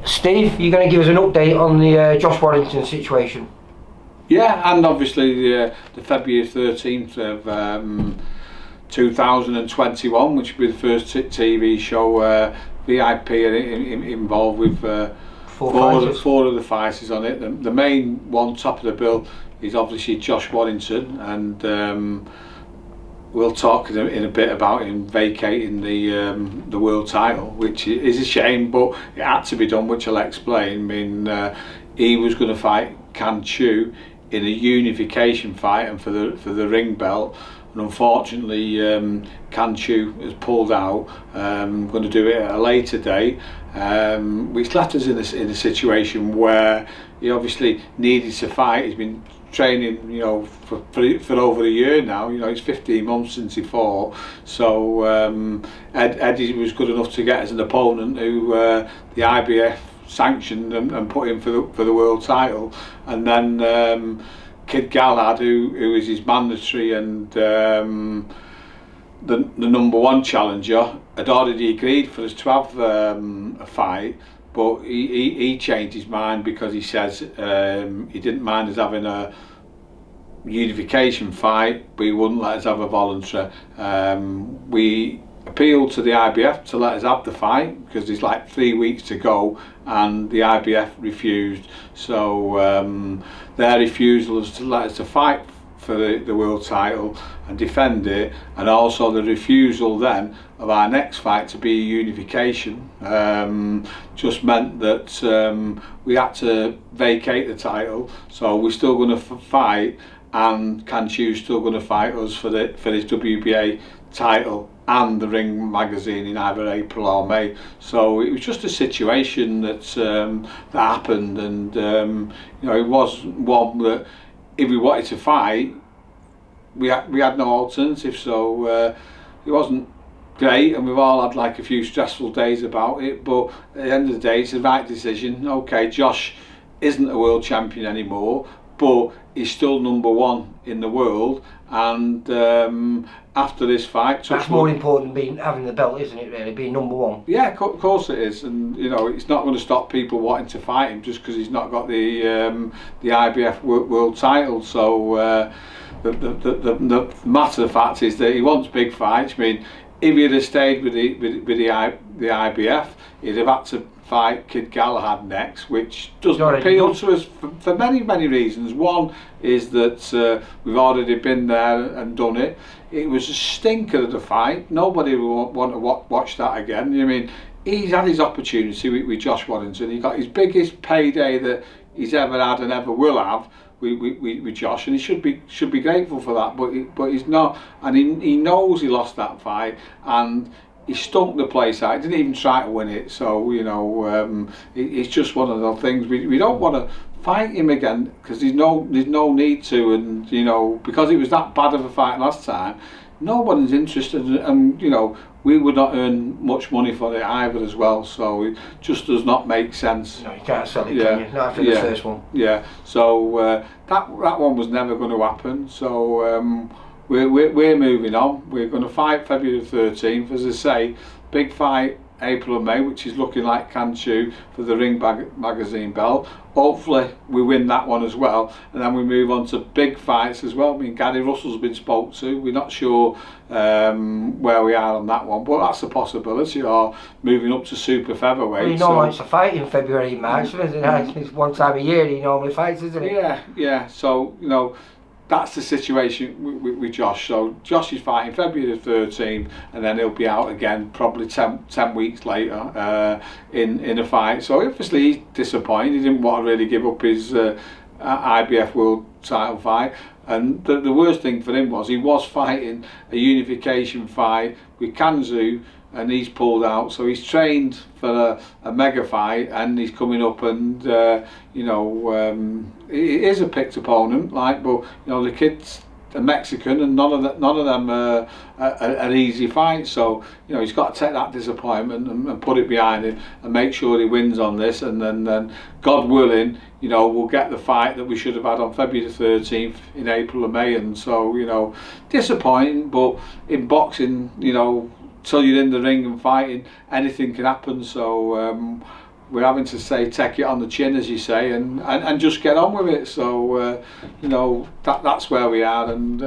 Steve, you're going to give us an update on the Josh Warrington situation. Yeah, and obviously the February 13th of 2021, which will be the first TV show VIP involved with four of the fighters on it. The main one, top of the bill, is obviously Josh Warrington, and we'll talk in a bit about him vacating the world title, which is a shame, but it had to be done, which I'll explain. I mean, he was going to fight Can Chu in a unification fight and for the ring belt, and unfortunately Can Chu has pulled out. Going to do it at a later date, which left us in a situation where he obviously needed to fight. He's been training, you know, for over a year now. You know, it's 15 months since he fought. So Eddie was good enough to get as an opponent who the IBF sanctioned and put him for the world title. And then Kid Galahad, who is his mandatory and the number one challenger, had already agreed for us to have a fight, but he changed his mind because he says he didn't mind us having a unification fight, but he wouldn't let us have a voluntary. We appealed to the IBF to let us have the fight because there's like 3 weeks to go, and the IBF refused. So their refusal was to let us to fight for the world title and defend it, and also the refusal then of our next fight to be a unification just meant that we had to vacate the title. So we're still going to fight, and Can Chu's still going to fight us for his WBA title and the Ring magazine in either April or May. So it was just a situation that happened, and you know, it was one that if we wanted to fight, we had no alternative. So it wasn't great, and we've all had like a few stressful days about it, but at the end of the day it's the right decision. Okay, Josh isn't a world champion anymore, but he's still number one in the world, and after this fight, that's more important than having the belt, isn't it, really, being number one? Yeah, of course it is. And you know, it's not going to stop people wanting to fight him just because he's not got the IBF world title. So the matter of fact is that he wants big fights. I mean, if he'd have stayed with the IBF, he'd have had to fight Kid Galahad next, which doesn't appeal to us for many reasons. One is that we've already been there and done it. It was a stinker of the fight. Nobody will want to watch that again. I mean, he's had his opportunity with Josh Warrington. He got his biggest payday that he's ever had and ever will have with Josh, and he should be grateful for that. But he's not, and he knows he lost that fight, and he stunk the place out. He didn't even try to win it. So you know, it's just one of those things. We don't want to fight him again because there's no need to, and you know, because it was that bad of a fight last time, no one's interested, and you know, we would not earn much money for it either as well. So it just does not make sense. No, you can't sell it, can you? Not after the first one. Yeah. So that one was never going to happen. So we're moving on. We're going to fight February the 13th, as I say, big fight April and May, which is looking like Can Chu for the Ring magazine belt. Hopefully we win that one as well, and then we move on to big fights as well. I mean, Gary Russell's been spoke to. We're not sure where we are on that one, but that's a possibility, or moving up to super featherweight. Well, he normally likes to fight in February, March, isn't it? It's one time a year he normally fights, isn't it? Yeah. So you know, that's the situation with Josh. So Josh is fighting February the 13th, and then he'll be out again probably 10 weeks later in a fight. So obviously he's disappointed. He didn't want to really give up his IBF world title fight. And the worst thing for him was he was fighting a unification fight with Kanzu, and he's pulled out. So he's trained for a mega fight, and he's coming up, and you know, it is a picked opponent, like, but you know, the kid's a Mexican, and none of them are an easy fight. So you know, he's got to take that disappointment and put it behind him and make sure he wins on this, and then God willing, you know, we'll get the fight that we should have had on February the 13th in April or May. And so, you know, disappointing, but in boxing, you know, till you're in the ring and fighting, anything can happen. So we're having to say take it on the chin, as you say, and just get on with it. So that's where we are, and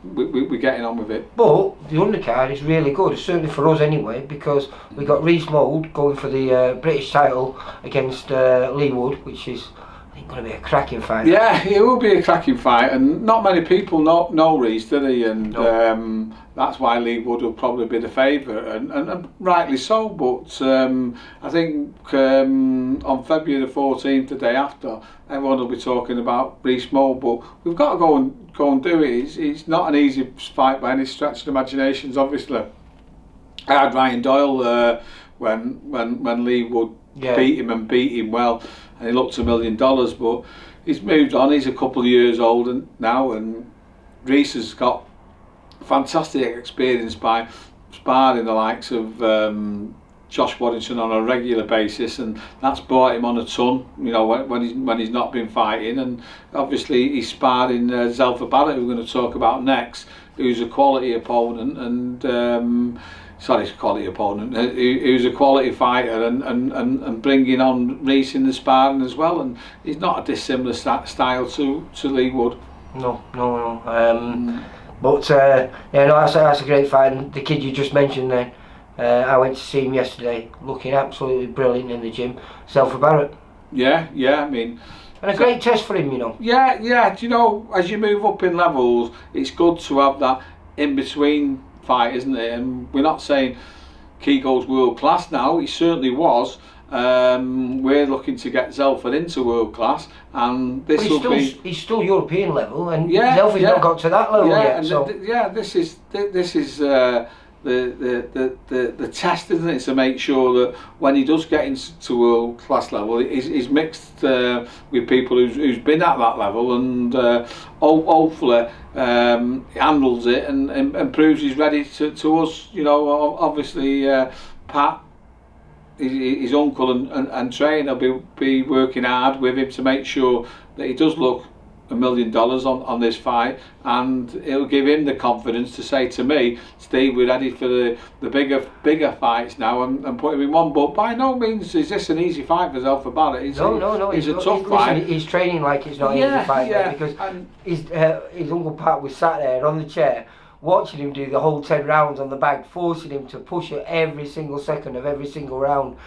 we're getting on with it. But the undercard is really good, certainly for us anyway, because we got Reece Mould going for the British title against Lee Wood, which is, I think, going to be a cracking fight. Yeah, it will be a cracking fight, and not many people know Reece, do they? And no. That's why Lee Wood will probably be the favourite, and rightly so. But I think on February the 14th, the day after, everyone will be talking about Reece Mould. But we've got to go and do it. It's not an easy fight by any stretch of the imaginations. Obviously, I had Ryan Doyle when Lee Wood beat him well, and he looked $1 million. But he's moved on. He's a couple of years older now, and Reece has got fantastic experience by sparring the likes of Josh Warrington on a regular basis, and that's brought him on a ton, when he's not been fighting. And obviously he's sparring Zelfa Barrett, who we're going to talk about next, who's a quality opponent, and who's a quality fighter, and bringing on Reece in the sparring as well, and he's not a dissimilar style to Lee Wood. No. But that's a great fight. And the kid you just mentioned then, I went to see him yesterday, looking absolutely brilliant in the gym. Zelfa Barrett. Yeah. I mean, and a great test for him, Yeah. Do as you move up in levels, it's good to have that in between fight, isn't it? And we're not saying Keego's world class now. He certainly was. We're looking to get Zelfa into world class, and he's still European level, and Zelfa's not got to that level yet. This is the test, isn't it, to make sure that when he does get into world class level, he's mixed with people who's been at that level, and hopefully handles it and proves he's ready to us. Obviously Pat, his uncle and trainer will be working hard with him to make sure that he does look $1 million on this fight, and it'll give him the confidence to say to me, Steve, we're ready for the bigger fights now, and put him in one. But by no means is this an easy fight for Zelfa Barrett. No. It's a tough fight. He's training like it's not an easy fight, because his uncle Pat was sat there on the chair watching him do the whole 10 rounds on the bag, forcing him to push it every single second of every single round.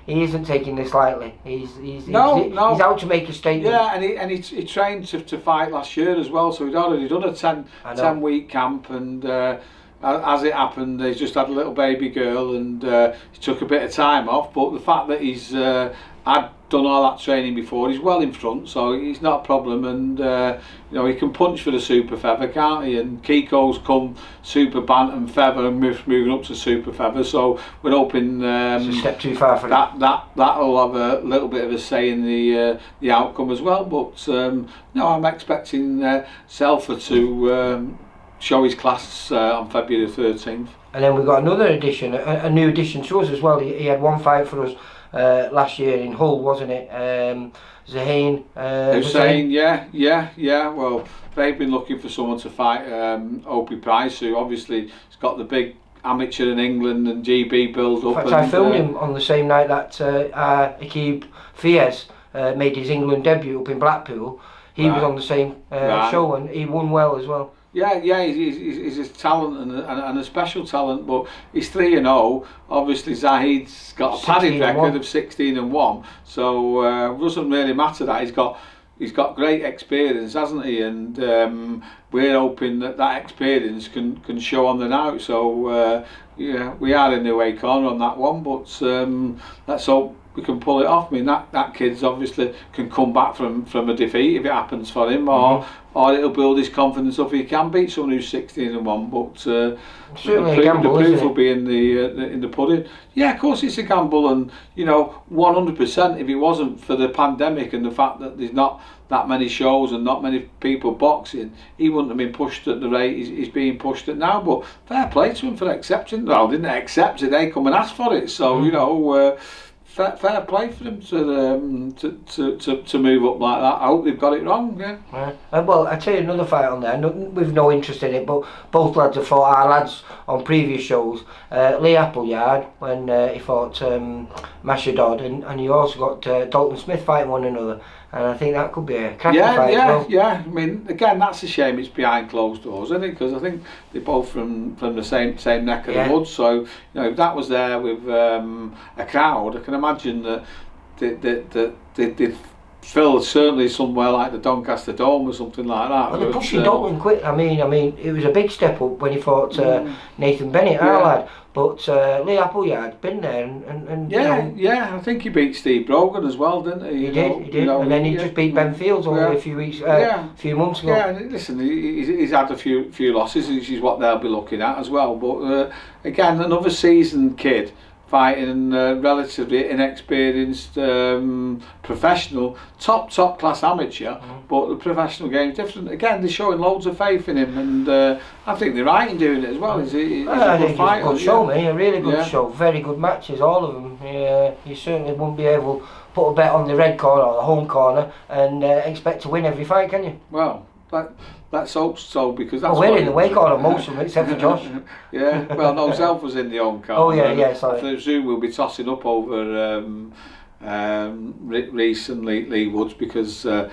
He isn't taking this lightly. He's out to make a statement. Yeah, and he trained to fight last year as well, so he'd already done a 10-week camp, and as it happened, he's just had a little baby girl, and he took a bit of time off. But the fact that he's had done all that training before, he's well in front, so he's not a problem, and he can punch for the super feather, can't he? And Keego's come super bantam feather and moving up to super feather, so we're hoping it's a step too far for that'll have a little bit of a say in the outcome as well. But I'm expecting Zelfa to show his class on February the 13th. And then we've got another addition, a new addition to us as well. He had one fight for us last year in Hull, wasn't it? Hussein, yeah. Well, they've been looking for someone to fight Opie Price, who obviously has got the big amateur in England and GB build up. In fact, I filmed him on the same night that Akib Fies made his England debut up in Blackpool. He was on the same show, and he won well as well. Yeah, he's a talent and a special talent, but he's 3-0. Obviously, Zahid's got a padded record of 16-1, so it doesn't really matter that he's got great experience, hasn't he? And we're hoping that experience can show on the night. So we are in the away corner on that one, but let's hope we can pull it off. I mean, that kid's obviously can come back from a defeat if it happens for him, or it'll build his confidence up. He can beat someone who's 16-1, but certainly the proof will be in the pudding. Yeah, of course it's a gamble, and 100%. If it wasn't for the pandemic and the fact that there's not that many shows and not many people boxing, he wouldn't have been pushed at the rate he's being pushed at now. But fair play to him for accepting. Well, didn't accept it. They come and ask for it. So fair play for them to move up like that. I hope they've got it wrong. Yeah. Well, I tell you another fight on there. We've no interest in it, but both lads have fought our lads on previous shows. Lee Appleyard when he fought Mashadod, and you also got Dalton Smith fighting one another. And I think that could be a cracking fight as well. Yeah. I mean, again, that's a shame it's behind closed doors, isn't it? Because I think they're both from the same neck of the woods. So, if that was there with a crowd, I can imagine that they'd fill certainly somewhere like the Doncaster Dome or something like that. Well, they're pushing Dalton quick. I mean, it was a big step up when he fought Nathan Bennett, our lad. But Lee Appleyard's been there, and I think he beat Steve Brogan as well, didn't he? He did, and then he just beat Ben Fields only a few months ago. Yeah, listen, he's had a few losses, which is what they'll be looking at as well. But again, another seasoned kid fighting relatively inexperienced professional, top class amateur, but the professional game's different. Again, they're showing loads of faith in him, and I think they're right in doing it as well. He's a good fighter. Good show, mate. A really good show. Very good matches, all of them. You certainly wouldn't be able to put a bet on the red corner or the home corner and expect to win every fight, can you? Well, let's hope so, because that's we're in the away corner most of them, except for Josh. Yeah, well, no, Zelfa's in the home corner. Oh yeah, sorry. I presume we'll be tossing up over Reese and Lee Woods, because that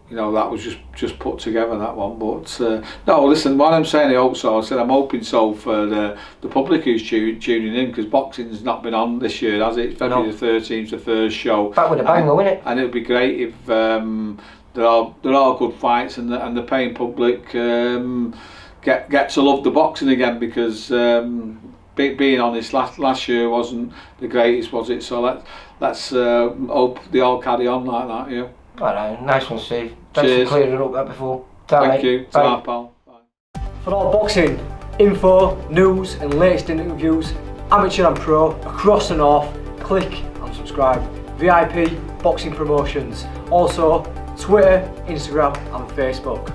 was just put together, that one. But no, listen, what I'm saying, I hope so. I said I'm hoping so for the public who's tuning in, because boxing's not been on this year, has it? February the 13th, the first show. Back with a bang, though, isn't it? And it would be great if there are good fights, and the paying public get to love the boxing again, because being honest, last year wasn't the greatest, was it? So let's hope they all carry on like that. Yeah. All right, nice one, Steve. Thanks for clearing up that before. Thank you. Ta-ra, pal. Bye. For all boxing info, news, and latest interviews, amateur and pro across the north, click and subscribe. VIP Boxing Promotions. Also, Twitter, Instagram and Facebook.